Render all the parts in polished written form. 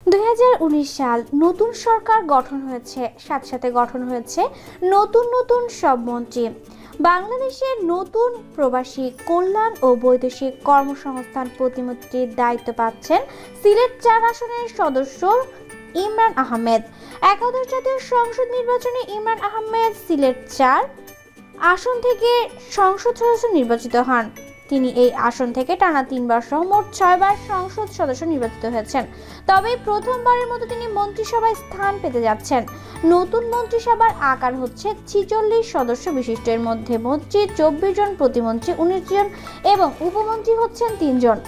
2019 সাল নতুন সরকার গঠন হয়েছে, সাথে সাথে গঠন হয়েছে নতুন নতুন সব মন্ত্রী। বাংলাদেশের নতুন প্রবাসী কল্যাণ ও বৈদেশিক কর্মসংস্থান প্রতিমন্ত্রীর দায়িত্ব পাচ্ছেন সিলেট 4 আসনের সদস্য ইমরান আহমেদ। একাদশ জাতীয় সংসদ নির্বাচনে ইমরান আহমেদ সিলেট 4 আসন থেকে সংসদ সদস্য নির্বাচিত হন। তিনি এই আসন থেকে টানা 3 বার সহ মোট 6 বার সংসদ সদস্য নির্বাচিত হয়েছেন। তবে প্রথমবারের মতো তিনি মন্ত্রিসভায় স্থান পেতে যাচ্ছেন। নতুন মন্ত্রিসভার আকার হচ্ছে 46 সদস্য বিশিষ্ট। এর মধ্যে মন্ত্রী 24 জন, প্রতিমন্ত্রী 19 জন এবং উপমন্ত্রী হচ্ছেন 3 জন।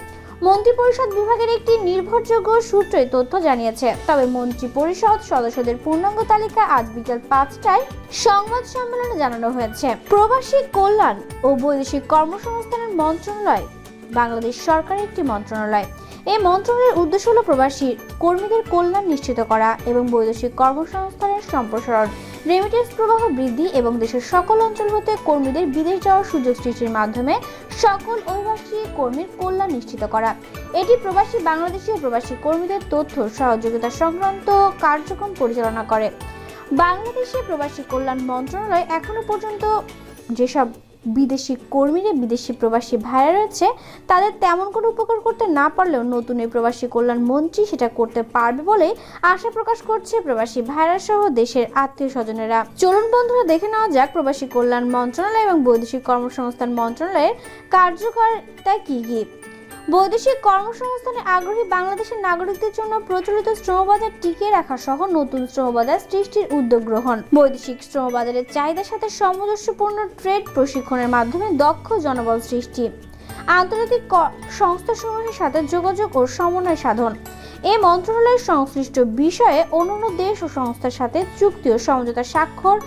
মন্ত্রিপরিষদ বিভাগের একটি নির্ভরযোগ্য সূত্র এই তথ্য জানিয়েছে। তবে মন্ত্রিপরিষদ সদস্যদের পূর্ণাঙ্গ তালিকা আজ বিকেল 5টায় সংবাদ সম্মেলনে জানানো হয়েছে। প্রবাসী কল্যাণ ও বৈদেশিক কর্মসংস্থানের মন্ত্রণালয় বাংলাদেশ সরকারের একটি মন্ত্রণালয়। এই মন্ত্রণালয়ের উদ্দেশ্য হল প্রবাসী কর্মীদের কল্যাণ নিশ্চিত করা এবং বৈদেশিক কর্মসংস্থানের সম্প্রসারণ, রেমিটেন্স প্রবাহ বৃদ্ধি এবং দেশের সকল অঞ্চল হতে কর্মীদের বিদেশ যাওয়ার সুযোগ সৃষ্টির মাধ্যমে সকল অভিবাসী কর্মীর কল্যাণ নিশ্চিত করা। এটি প্রবাসী বাংলাদেশি ও প্রবাসী কর্মীদের তথ্য সহযোগিতা সংক্রান্ত কার্যক্রম পরিচালনা করে। বাংলাদেশের প্রবাসী কল্যাণ মন্ত্রণালয় এখনো পর্যন্ত যেসব বিদেশি কর্মীরা বিদেশি প্রবাসী ভাইরা রয়েছে তাদের তেমন কোনো উপকার করতে না পারলেও নতুন এই প্রবাসী কল্যাণ মন্ত্রী সেটা করতে পারবে বলে আশা প্রকাশ করছে প্রবাসী ভাইরা সহ দেশের আত্মীয় স্বজনেরা। চলুন বন্ধুরা, দেখে নেওয়া যাক প্রবাসী কল্যাণ মন্ত্রণালয় এবং বৈদেশিক কর্মসংস্থান মন্ত্রণালয়ের কার্যকারিতা কি কি। বৈদেশিক কর্মসংস্থানে আগ্রহী বাংলাদেশের নাগরিকদের জন্য প্রচলিত শ্রমবাজার টিকিয়ে রাখা সহ নতুন শ্রমবাজার সৃষ্টির উদ্যোগ গ্রহণ, বৈদেশিক শ্রমবাজারের চাহিদার সাথে সামঞ্জস্যপূর্ণ ট্রেড প্রশিক্ষণের মাধ্যমে দক্ষ জনবল সৃষ্টি, আন্তর্জাতিক সংস্থাসমূহের সাথে যোগাযোগ ও সমন্বয় সাধন। এই মন্ত্রণালয়ের সংশ্লিষ্ট বিষয়ে অন্যান্য দেশ ও সংস্থার সাথে চুক্তি ও সমঝোতা স্বাক্ষর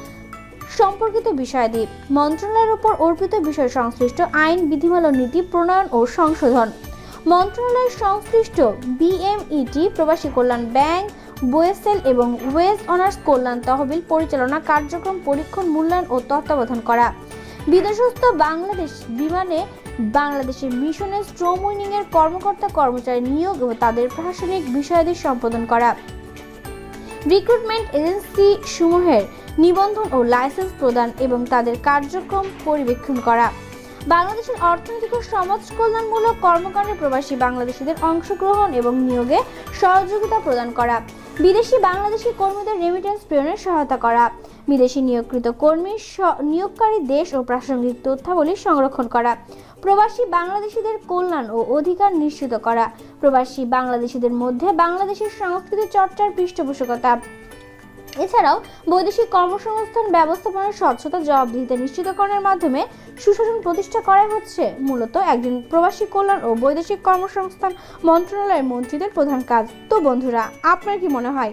সম্পর্কিত বিষয়াদি, মন্ত্রণালয়ের উপর অর্পিত বিষয় সংশ্লিষ্ট আইন, বিধিমালা, নীতি প্রণয়ন ও সংশোধন। মন্ত্রণালয়ের সংশ্লিষ্ট বিএমইটি, প্রবাসী কল্যাণ ব্যাংক, ওয়েসেল এবং ওয়েজ অনার্স কল্যাণ তহবিল পরিচালনা কার্যক্রম পরীক্ষণ, মূল্যায়ন ও তত্ত্বাবধান করা। বিদেশস্থ বাংলাদেশ বিমানে বাংলাদেশের মিশনে শ্রম উইনিংয়ের কর্মকর্তা কর্মচারী নিয়োগ ও তাদের প্রশাসনিক বিষয়াদি সম্পাদন করা। রিক্রুটমেন্ট এজেন্সি সমূহের নিবন্ধন ও লাইসেন্স প্রদান এবং তাদের কার্যক্রম পর্যবেক্ষণ করা। বাংলাদেশের অর্থনৈতিক ও সমাজ কল্যাণমূলক কর্মকাণ্ডে প্রবাসী বাংলাদেশিদের অংশগ্রহণ এবং নিয়োগে সহযোগিতা প্রদান করা। বিদেশি বাংলাদেশি কর্মীদের রেমিটেন্স প্রেরণে সহায়তা করা। বিদেশি নিয়োগকৃত কর্মী নিয়োগকারী দেশ ও প্রাসঙ্গিক তথ্যাবলী সংরক্ষণ করা। প্রবাসী বাংলাদেশিদের কল্যাণ ও অধিকার নিশ্চিত করা। প্রবাসী বাংলাদেশিদের মধ্যে বাংলাদেশের সংস্কৃতি চর্চার পৃষ্ঠপোষকতা। এছাড়াও বৈদেশিক কর্মসংস্থান ব্যবস্থাপনার স্বচ্ছতা, জবাবদিহিতা নিশ্চিতকরণের মাধ্যমে সুশাসন প্রতিষ্ঠা করাই হচ্ছে মূলত একজন প্রবাসী কল্যাণ ও বৈদেশিক কর্মসংস্থান মন্ত্রণালয়ের মন্ত্রীদের প্রধান কাজ। তো বন্ধুরা, আপনার কি মনে হয়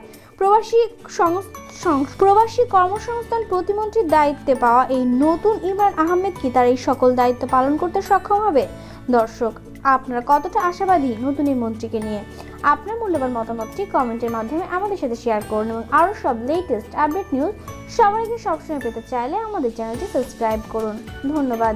প্রবাসী কর্মসংস্থান প্রতিমন্ত্রীর দায়িত্বে পাওয়া এই নতুন ইমরান আহমেদ কি তার এই সকল দায়িত্ব পালন করতে সক্ষম হবে? দর্শক, আপনারা কতটা আশাবাদী নতুন এই মন্ত্রীকে নিয়ে? আপনার মূল্যবান মতামতটি কমেন্টের মাধ্যমে আমাদের সাথে শেয়ার করুন এবং আরও সব লেটেস্ট আপডেট নিউজ সবার আগে সবসময় পেতে চাইলে আমাদের চ্যানেলটি সাবস্ক্রাইব করুন। ধন্যবাদ।